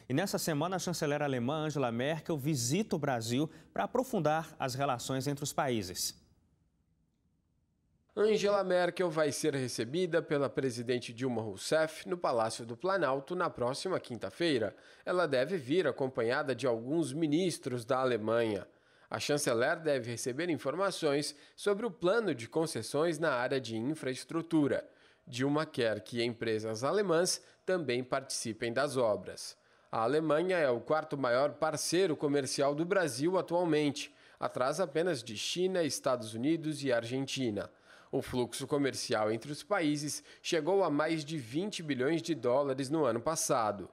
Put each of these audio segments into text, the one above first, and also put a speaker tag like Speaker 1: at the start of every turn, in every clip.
Speaker 1: E nessa semana, a chanceler alemã Angela Merkel visita o Brasil para aprofundar as relações entre os países.
Speaker 2: Angela Merkel vai ser recebida pela presidente Dilma Rousseff no Palácio do Planalto na próxima quinta-feira. Ela deve vir acompanhada de alguns ministros da Alemanha. A chanceler deve receber informações sobre o plano de concessões na área de infraestrutura. Dilma quer que empresas alemãs também participem das obras. A Alemanha é o quarto maior parceiro comercial do Brasil atualmente, atrás apenas de China, Estados Unidos e Argentina. O fluxo comercial entre os países chegou a mais de 20 bilhões de dólares no ano passado.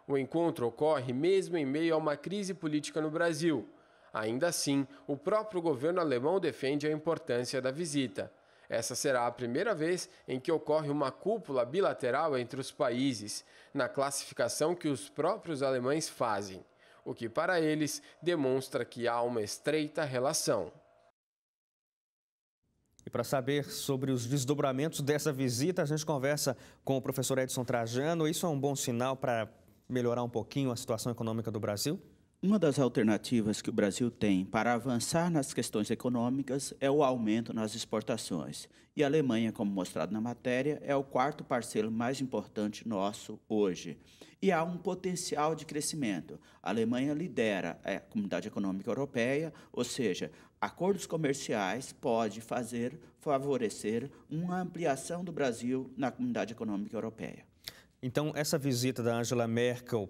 Speaker 2: O encontro ocorre mesmo em meio a uma crise política no Brasil. Ainda assim, o próprio governo alemão defende a importância da visita. Essa será a primeira vez em que ocorre uma cúpula bilateral entre os países, na classificação que os próprios alemães fazem, o que para eles demonstra que há uma estreita relação.
Speaker 1: E para saber sobre os desdobramentos dessa visita, a gente conversa com o professor Edson Trajano. Isso é um bom sinal para melhorar um pouquinho a situação econômica do Brasil?
Speaker 3: Uma das alternativas que o Brasil tem para avançar nas questões econômicas é o aumento nas exportações. E a Alemanha, como mostrado na matéria, é o quarto parceiro mais importante nosso hoje. E há um potencial de crescimento. A Alemanha lidera a Comunidade Econômica Europeia, ou seja, acordos comerciais podem favorecer uma ampliação do Brasil na Comunidade Econômica Europeia.
Speaker 1: Então, essa visita da Angela Merkel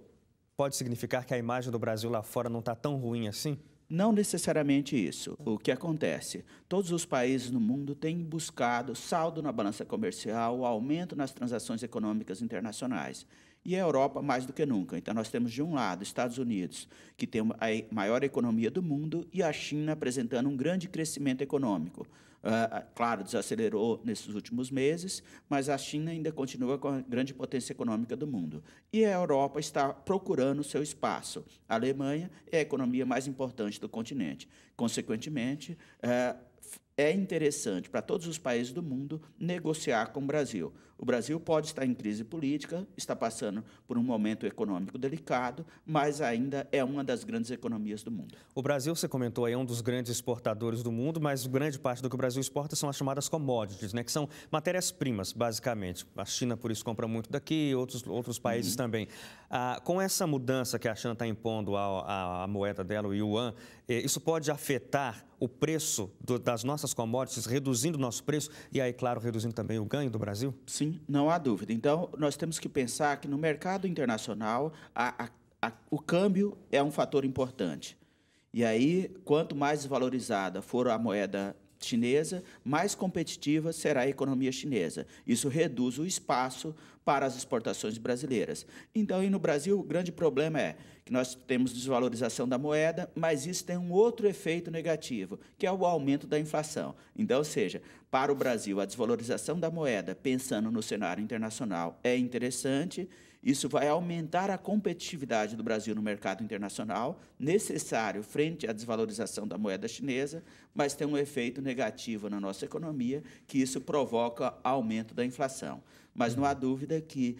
Speaker 1: pode significar que a imagem do Brasil lá fora não está tão ruim assim?
Speaker 3: Não necessariamente isso. O que acontece? Todos os países no mundo têm buscado saldo na balança comercial, o aumento nas transações econômicas internacionais. E a Europa mais do que nunca. Então, nós temos, de um lado, Estados Unidos, que tem a maior economia do mundo, e a China apresentando um grande crescimento econômico. Claro, desacelerou nesses últimos meses, mas a China ainda continua com a grande potência econômica do mundo. E a Europa está procurando o seu espaço. A Alemanha é a economia mais importante do continente. Consequentemente, é interessante para todos os países do mundo negociar com o Brasil. O Brasil pode estar em crise política, está passando por um momento econômico delicado, mas ainda é uma das grandes economias do mundo.
Speaker 1: O Brasil, você comentou aí, é um dos grandes exportadores do mundo, mas grande parte do que o Brasil exporta são as chamadas commodities, né, que são matérias-primas, basicamente. A China, por isso, compra muito daqui, outros países também. Com essa mudança que a China está impondo à moeda dela, o yuan, isso pode afetar o preço das nossas commodities, reduzindo o nosso preço e aí, claro, reduzindo também o ganho do Brasil?
Speaker 3: Sim, não há dúvida. Então, nós temos que pensar que no mercado internacional o câmbio é um fator importante. E aí, quanto mais valorizada for a moeda chinesa, mais competitiva será a economia chinesa. Isso reduz o espaço para as exportações brasileiras. Então, e no Brasil, o grande problema é que nós temos desvalorização da moeda, mas isso tem um outro efeito negativo, que é o aumento da inflação. Então, ou seja, para o Brasil, a desvalorização da moeda, pensando no cenário internacional, é interessante. Isso vai aumentar a competitividade do Brasil no mercado internacional, necessário frente à desvalorização da moeda chinesa, mas tem um efeito negativo na nossa economia, que isso provoca aumento da inflação. Mas não há dúvida que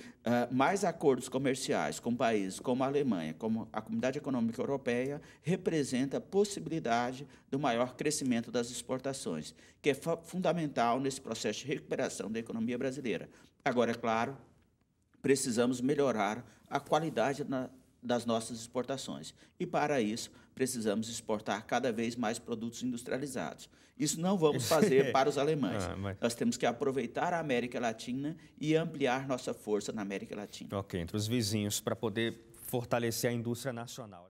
Speaker 3: mais acordos comerciais com países como a Alemanha, como a Comunidade Econômica Europeia, representa a possibilidade do maior crescimento das exportações, que é fundamental nesse processo de recuperação da economia brasileira. Agora, é claro, precisamos melhorar a qualidade das nossas exportações. E, para isso, precisamos exportar cada vez mais produtos industrializados. Isso não vamos fazer para os alemães. Nós temos que aproveitar a América Latina e ampliar nossa força na América Latina.
Speaker 1: Ok, entre os vizinhos, para poder fortalecer a indústria nacional.